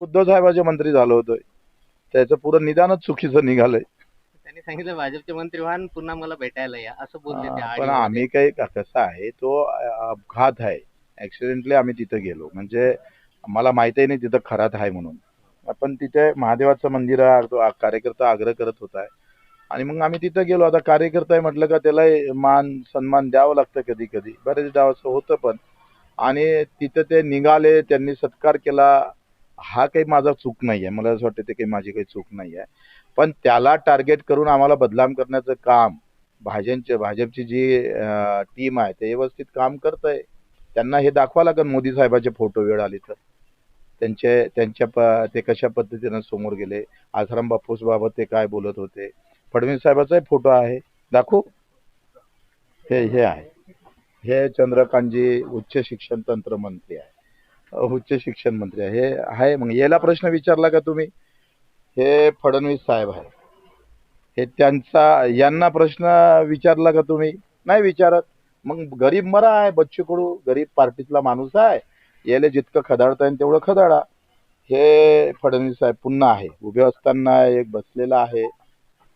उद्धव साहेबाचे मंत्री झालो होतो. त्याचं पुरं निदानच चुकीचं निघालंय. त्यांनी सांगितलं भाजपचे मंत्री व्हा आणि पुन्हा मला भेटायला या, असं बोलले ते पण आडीमध्ये. आम्ही काही कसं आहे तो अपघात आहे. ऍक्सिडेंटली आम्ही तिथे गेलो म्हणजे मला माहितही नाही तिथं खरात आहे म्हणून. आपण तिथे महादेवाचं मंदिर आहे, तो कार्यकर्ता आग्रह करत होता आणि मग आम्ही तिथं गेलो. आता कार्यकर्ता आहे म्हटलं का त्याला मान सन्मान द्यावं लागतं कधी कधी, बरेचदा असं होतं पण. आणि तिथं ते निघाले, त्यांनी सत्कार केला. हा काही माझा चूक नाहीये, मला असं वाटतं ते काही माझी काही चूक नाहीये. पण त्याला टार्गेट करून आम्हाला बदनाम करण्याचं काम भाजपची जी टीम आहे ते व्यवस्थित काम करतंय. त्यांना हे दाखवा लागेल मोदी साहेबाचे फोटो वेळ आली तर. ते कशा पद्धतीनं समोर गेले, आसाराम बापूस बाबत ते काय बोलत होते. फडणवीस साहेबाचाही फोटो आहे, दाखवू? हे आहे. हे चंद्रकांतजी उच्च शिक्षण तंत्र मंत्री आहे. उच्च शिक्षण मंत्री आहे. हे आहे. मग याला प्रश्न विचारला का तुम्ही? हे फडणवीस साहेब आहे. हे त्यांचा यांना प्रश्न विचारला का तुम्ही? नाही विचारत. मग गरीब मरा आहे बच्चू कडू, गरीब पार्टीतला माणूस आहे. याला जितकं खदाडता येईल तेवढं खदाडा. हे फडणवीस साहेब पुन्हा आहे. उभे असताना एक बसलेला आहे.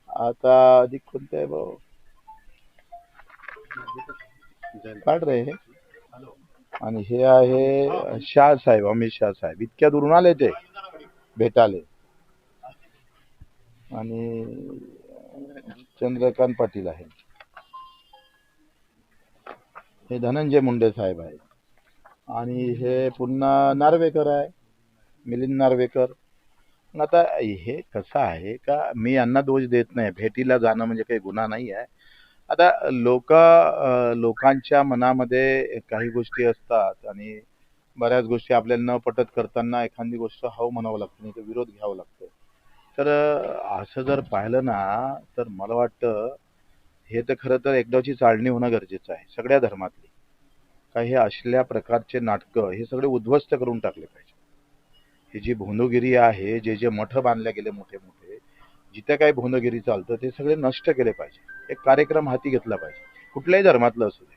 आता अधिक कोणते आहे भाऊ? काढ रे हे. आणि हे आहे शाह साहेब, अमित शाह साहेब. इतक्या दुरून आले ते भेटाले. आणि चंद्रकांत पाटील आहे. हे धनंजय मुंडे साहेब आहे. आणि हे पुन्हा नार्वेकर आहे, मिलिंद नार्वेकर. मग आता हे कसं आहे का मी यांना दोष देत नाही. भेटीला जाणं म्हणजे काही गुन्हा नाही आहे. आता लोकांच्या मनामध्ये काही गोष्टी असतात आणि बऱ्याच गोष्टी आपल्याला न पटत करताना एखादी गोष्ट हो म्हणावं लागतं, नाही तर विरोध घ्यावा लागतो. तर असं जर पाहिलं ना तर मला वाटतं हे तर खरं तर एकदाची चाळणी होणं गरजेचं आहे सगळ्या धर्मातली. काही हे असल्या प्रकारचे नाटकं हे सगळे उद्ध्वस्त करून टाकले पाहिजे. ही जी भोंदूगिरी आहे, जे जे मठ बांधले गेले मोठे मोठे, जिथे काही भोंदूगिरी चालतं ते सगळे नष्ट केले पाहिजे. एक कार्यक्रम हाती घेतला पाहिजे, कुठल्याही धर्मातलं असू दे.